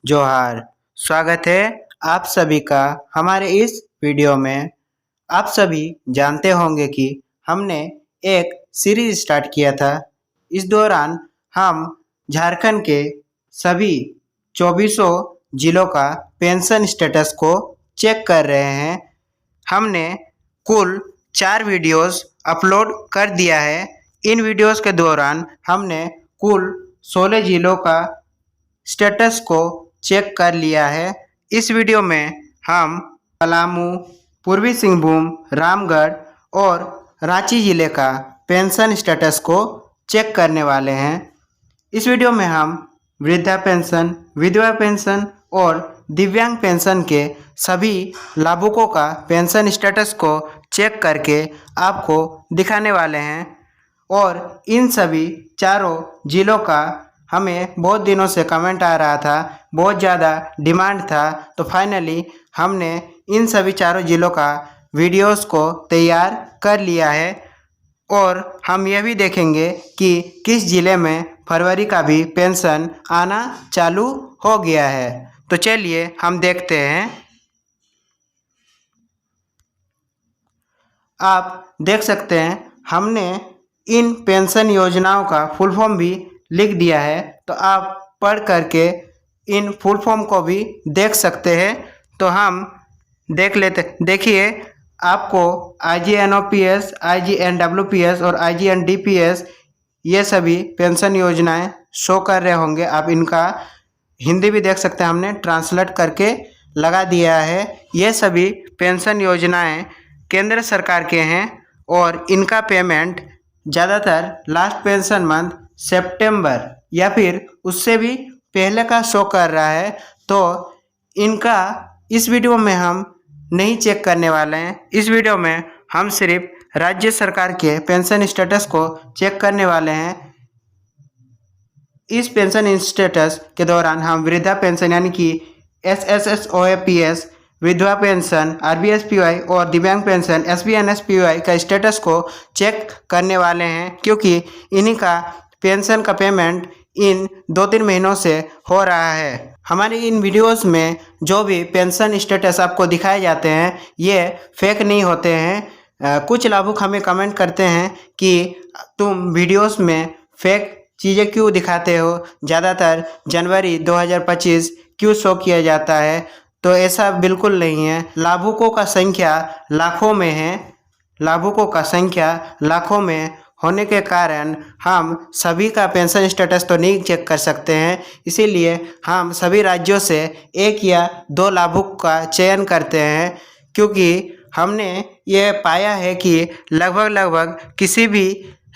जोहार। स्वागत है आप सभी का हमारे इस वीडियो में। आप सभी जानते होंगे कि हमने एक सीरीज स्टार्ट किया था। इस दौरान हम झारखंड के सभी 2400 जिलों का पेंशन स्टेटस को चेक कर रहे हैं। हमने कुल 4 वीडियोस अपलोड कर दिया है। इन वीडियोस के दौरान हमने कुल 16 जिलों का स्टेटस को चेक कर लिया है। इस वीडियो में हम पलामू, पूर्वी सिंहभूम, रामगढ़ और रांची जिले का पेंशन स्टेटस को चेक करने वाले हैं। इस वीडियो में हम वृद्धा पेंशन, विधवा पेंशन और दिव्यांग पेंशन के सभी लाभुकों का पेंशन स्टेटस को चेक करके आपको दिखाने वाले हैं। और इन सभी चारों जिलों का हमें बहुत दिनों से कमेंट आ रहा था, बहुत ज़्यादा डिमांड था, तो फाइनली हमने इन सभी चारों जिलों का वीडियोस को तैयार कर लिया है। और हम यह भी देखेंगे कि किस ज़िले में फरवरी का भी पेंशन आना चालू हो गया है। तो चलिए हम देखते हैं। आप देख सकते हैं हमने इन पेंशन योजनाओं का फुल फॉर्म भी लिख दिया है, तो आप पढ़ करके इन फुल फॉर्म को भी देख सकते हैं। तो हम देख लेते। देखिए, आपको IGNOPS, IGNWPS और IGNDPS ये सभी पेंशन योजनाएं शो कर रहे होंगे। आप इनका हिंदी भी देख सकते हैं, हमने ट्रांसलेट करके लगा दिया है। ये सभी पेंशन योजनाएं केंद्र सरकार के हैं और इनका पेमेंट ज़्यादातर लास्ट पेंशन मंथ सितंबर या फिर उससे भी पहले का शो कर रहा है। तो इनका इस वीडियो में हम नहीं चेक करने वाले हैं। इस वीडियो में हम सिर्फ राज्य सरकार के पेंशन स्टेटस को चेक करने वाले हैं। इस पेंशन स्टेटस के दौरान हम वृद्धा पेंशन यानी कि SSSOAPS, विधवा पेंशन RBSPY और दिव्यांग पेंशन SBNSPY का स्टेटस को चेक करने वाले हैं, क्योंकि इन्हीं का पेंशन का पेमेंट इन 2-3 महीनों से हो रहा है। हमारे इन वीडियोस में जो भी पेंशन स्टेटस आपको दिखाए जाते हैं ये फेक नहीं होते हैं। कुछ लाभुक हमें कमेंट करते हैं कि तुम वीडियोस में फेक चीज़ें क्यों दिखाते हो, ज़्यादातर जनवरी 2025 क्यों शो किया जाता है। तो ऐसा बिल्कुल नहीं है। लाभुकों का संख्या लाखों में है। लाभुकों का संख्या लाखों में होने के कारण हम सभी का पेंशन स्टेटस तो नहीं चेक कर सकते हैं। इसीलिए हम सभी राज्यों से 1 या 2 लाभुक का चयन करते हैं, क्योंकि हमने ये पाया है कि लगभग किसी भी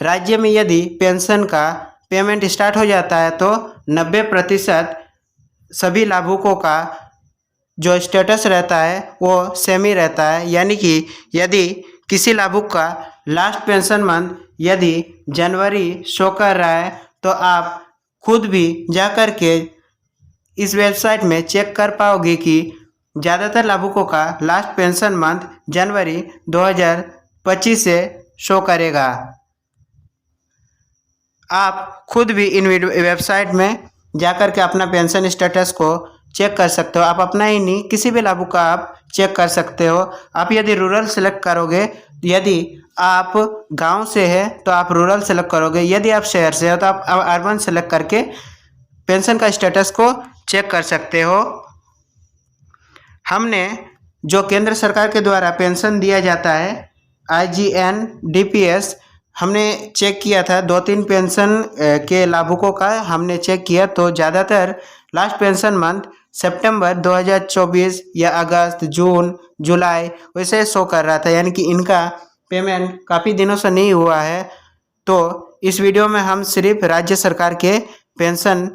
राज्य में यदि पेंशन का पेमेंट स्टार्ट हो जाता है तो 90% सभी लाभुकों का जो स्टेटस रहता है वो सेम ही रहता है। यानी कि यदि किसी लाभुक का लास्ट पेंशन मंथ यदि जनवरी शो कर रहा है तो आप खुद भी जा कर के इस वेबसाइट में चेक कर पाओगे कि ज़्यादातर लाभुकों का लास्ट पेंशन मंथ जनवरी 2025 से शो करेगा। आप खुद भी इन वेबसाइट में जाकर के अपना पेंशन स्टेटस को चेक कर सकते हो। आप अपना ही नहीं, किसी भी लाभुक का आप चेक कर सकते हो। आप यदि रूरल सेलेक्ट करोगे, यदि आप गांव से है तो आप रूरल सेलेक्ट करोगे, यदि आप शहर से हो तो आप अर्बन सेलेक्ट करके पेंशन का स्टेटस को चेक कर सकते हो। हमने जो केंद्र सरकार के द्वारा पेंशन दिया जाता है IGNDPS हमने चेक किया था। 2-3 पेंशन के लाभुकों का हमने चेक किया, तो ज़्यादातर लास्ट पेंशन मंथ सितंबर 2024 या अगस्त, जून, जुलाई वैसे शो कर रहा था। यानी कि इनका पेमेंट काफ़ी दिनों से नहीं हुआ है। तो इस वीडियो में हम सिर्फ राज्य सरकार के पेंशन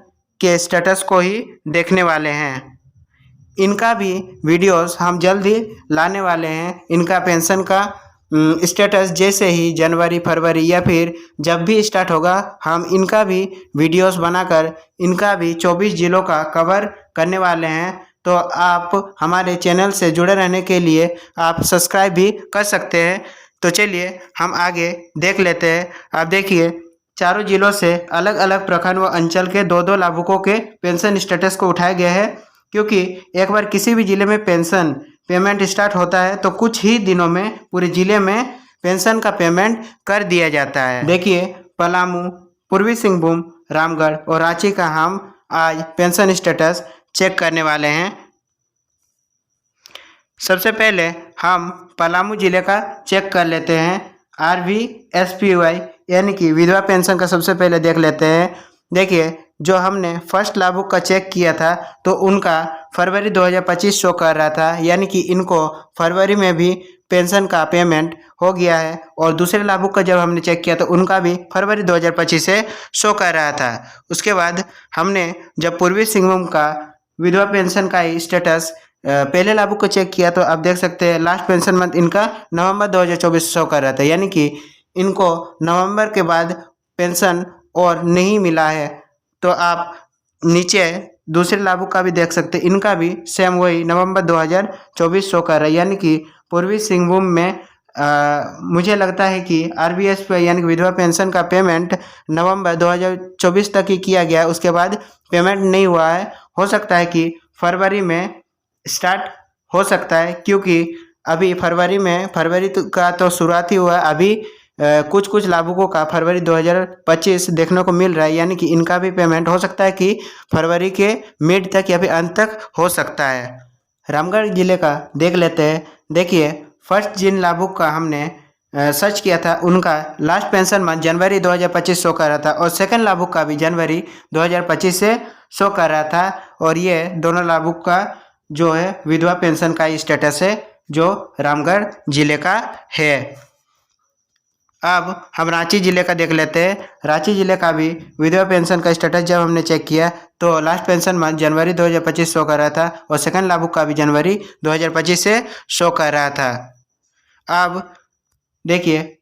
के स्टेटस को ही देखने वाले हैं। इनका भी वीडियोस हम जल्द ही लाने वाले हैं। इनका पेंशन का स्टेटस जैसे ही जनवरी, फरवरी या फिर जब भी स्टार्ट होगा, हम इनका भी वीडियोस बनाकर इनका भी 24 जिलों का कवर करने वाले हैं। तो आप हमारे चैनल से जुड़े रहने के लिए आप सब्सक्राइब भी कर सकते हैं। तो चलिए हम आगे देख लेते हैं। आप देखिए, चारों जिलों से अलग अलग प्रखंड व अंचल के दो दो लाभुकों के पेंशन स्टेटस को उठाया गया है, क्योंकि एक बार किसी भी जिले में पेंशन पेमेंट स्टार्ट होता है तो कुछ ही दिनों में पूरे जिले में पेंशन का पेमेंट कर दिया जाता है। देखिए, पलामू, पूर्वी सिंहभूम, रामगढ़ और रांची का हम आज पेंशन स्टेटस चेक करने वाले हैं। सबसे पहले हम पलामू जिले का चेक कर लेते हैं। RVSPY यानी कि विधवा पेंशन का सबसे पहले देख लेते हैं। देखिए, जो हमने फर्स्ट लाभुक का चेक किया था तो उनका फरवरी 2025 शो कर रहा था, यानी कि इनको फरवरी में भी पेंशन का पेमेंट हो गया है। और दूसरे लाभुक का जब हमने चेक किया तो उनका भी फरवरी 2025 से शो कर रहा था। उसके बाद हमने जब पूर्वी सिंहभूम का विधवा पेंशन का स्टेटस पहले लाभुक को चेक किया तो आप देख सकते हैं लास्ट पेंशन मंथ इनका नवंबर 2024 शो कर रहा था, यानी कि इनको नवंबर के बाद पेंशन और नहीं मिला है। तो आप नीचे दूसरे लाभुक का भी देख सकते हैं, इनका भी सेम वही नवंबर 2024 शो कर रहा है, यानी कि पूर्वी सिंहभूम में मुझे लगता है कि RVSPY यानी कि विधवा पेंशन का पेमेंट नवंबर 2024 तक ही किया गया, उसके बाद पेमेंट नहीं हुआ है। हो सकता है कि फरवरी में स्टार्ट हो सकता है, क्योंकि अभी फरवरी का तो शुरुआत ही हुआ, अभी कुछ कुछ लाभुकों का फरवरी 2025 देखने को मिल रहा है, यानी कि इनका भी पेमेंट हो सकता है कि फरवरी के मिड तक या फिर अंत तक हो सकता है। रामगढ़ जिले का देख लेते हैं। देखिए, फर्स्ट जिन लाभुक का हमने सर्च किया था उनका लास्ट पेंशन मंथ जनवरी 2025 शो कर रहा था और सेकंड लाभुक का भी जनवरी 2025 से शो कर रहा था। और ये दोनों लाभुक का जो है विधवा पेंशन का स्टेटस है जो रामगढ़ जिले का है। अब हम रांची जिले का देख लेते हैं। रांची जिले का भी विधवा पेंशन का स्टेटस जब हमने चेक किया तो लास्ट पेंशन मंथ जनवरी 2025 शो कर रहा था और सेकंड लाभुक का भी जनवरी 2025 से शो कर रहा था। अब देखिए,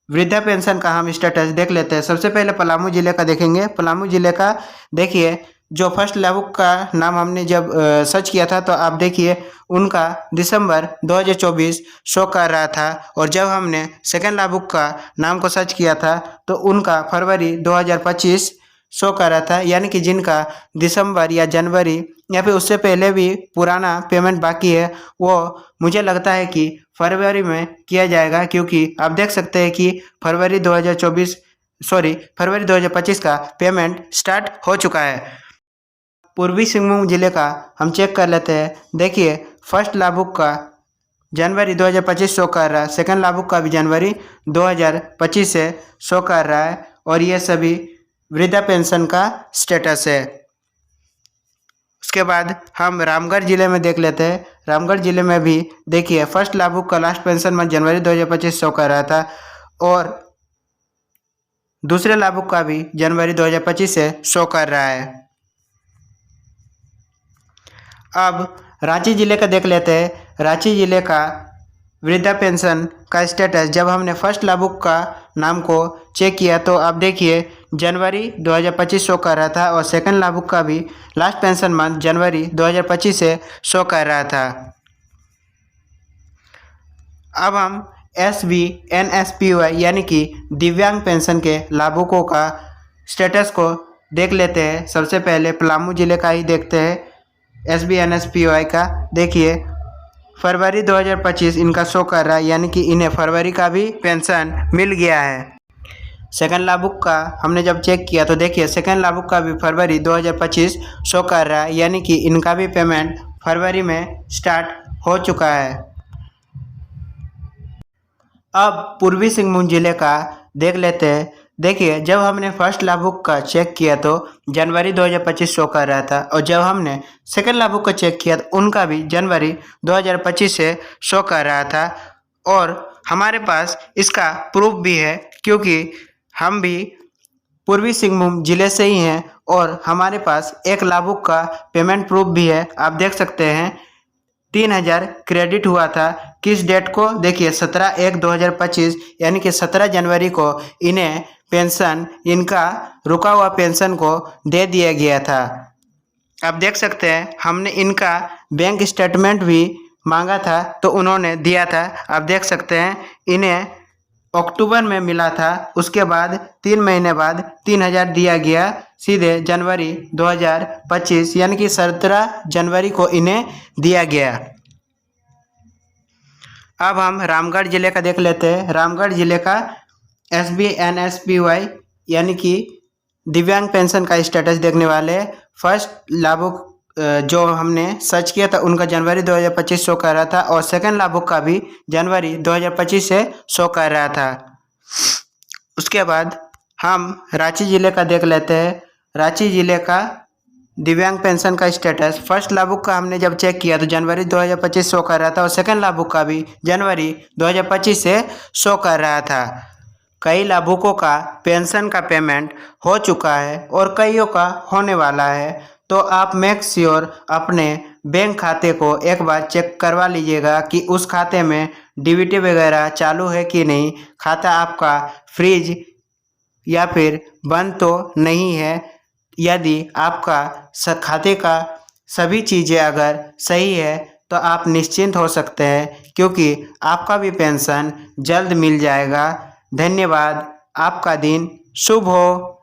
वृद्धा पेंशन का हम स्टेटस देख लेते हैं। सबसे पहले पलामू जिले का देखेंगे। पलामू जिले का देखिए, जो फर्स्ट लाभुक का नाम हमने जब सर्च किया था तो आप देखिए उनका दिसंबर 2024 शो कर रहा था और जब हमने सेकंड लाभुक का नाम को सर्च किया था तो उनका फरवरी 2025 शो कर रहा था, यानी कि जिनका दिसंबर या जनवरी या फिर उससे पहले भी पुराना पेमेंट बाकी है वो मुझे लगता है कि फरवरी में किया जाएगा, क्योंकि आप देख सकते हैं कि फरवरी 2025 का पेमेंट स्टार्ट हो चुका है। पूर्वी सिंहभूम जिले का हम चेक कर लेते हैं। देखिए, फर्स्ट लाभुक का जनवरी 2025 शो कर रहा है, सेकंड लाभुक का भी जनवरी 2025 से शो कर रहा है और ये सभी वृद्धा पेंशन का स्टेटस है। उसके बाद हम रामगढ़ जिले में देख लेते हैं। रामगढ़ जिले में भी देखिए, फर्स्ट लाभुक का लास्ट पेंशन मंथ जनवरी 2025 शो कर रहा था और दूसरे लाभुक का भी जनवरी 2025 से शो कर रहा है। अब रांची जिले का देख लेते हैं। रांची जिले का वृद्धा पेंशन का स्टेटस जब हमने फर्स्ट लाभुक का नाम को चेक किया तो आप देखिए जनवरी 2025 शो कर रहा था और सेकंड लाभुक का भी लास्ट पेंशन मंथ जनवरी 2025 से शो कर रहा था। अब हम SVNSPY यानी कि दिव्यांग पेंशन के लाभुकों का स्टेटस को देख लेते हैं। सबसे पहले पलामू जिले का ही देखते हैं। SVNSPY का देखिए, फरवरी 2025 इनका शो कर रहा है, यानी कि इन्हें फरवरी का भी पेंशन मिल गया है। सेकंड लाभुक का हमने जब चेक किया तो देखिए सेकंड लाभुक का भी फरवरी 2025 शो कर रहा है, यानी कि इनका भी पेमेंट फरवरी में स्टार्ट हो चुका है। अब पूर्वी सिंहभूम जिले का देख लेते हैं। देखिए, जब हमने फर्स्ट लाभुक का चेक किया तो जनवरी 2025 शो कर रहा था और जब हमने सेकंड लाभुक का चेक किया तो उनका भी जनवरी 2025 से शो कर रहा था और हमारे पास इसका प्रूफ भी है, क्योंकि हम भी पूर्वी सिंहभूम जिले से ही हैं और हमारे पास एक लाभुक का पेमेंट प्रूफ भी है। आप देख सकते हैं 3000 क्रेडिट हुआ था। किस डेट को? देखिए 17/1/2025 यानी कि 17 जनवरी को इन्हें पेंशन, इनका रुका हुआ पेंशन को दे दिया गया था। आप देख सकते हैं हमने इनका बैंक स्टेटमेंट भी मांगा था तो उन्होंने दिया था। आप देख सकते हैं इन्हें अक्टूबर में मिला था, उसके बाद 3 महीने बाद 3000 दिया गया सीधे जनवरी 2025 यानी कि 17 जनवरी को इन्हें दिया गया। अब हम रामगढ़ जिले का देख लेते हैं। रामगढ़ जिले का SBNSPY यानी कि दिव्यांग पेंशन का स्टेटस देखने वाले। फर्स्ट लाभुक जो हमने सर्च किया था उनका जनवरी 2025 शो कर रहा था और सेकंड लाभुक का भी जनवरी 2025 से शो कर रहा था। उसके बाद हम रांची जिले का देख लेते हैं। रांची जिले का दिव्यांग पेंशन का स्टेटस फर्स्ट लाभुक का हमने जब चेक किया तो जनवरी 2025 शो कर रहा था और सेकंड लाभुक का भी जनवरी 2025 से शो कर रहा था। कई लाभुकों का पेंशन का पेमेंट हो चुका है और कईयों का होने वाला है, तो आप मेक श्योर अपने बैंक खाते को एक बार चेक करवा लीजिएगा कि उस खाते में डीबीटी वगैरह चालू है कि नहीं, खाता आपका फ्रीज या फिर बंद तो नहीं है। यदि आपका खाते का सभी चीज़ें अगर सही है तो आप निश्चिंत हो सकते हैं क्योंकि आपका भी पेंशन जल्द मिल जाएगा। धन्यवाद। आपका दिन शुभ हो।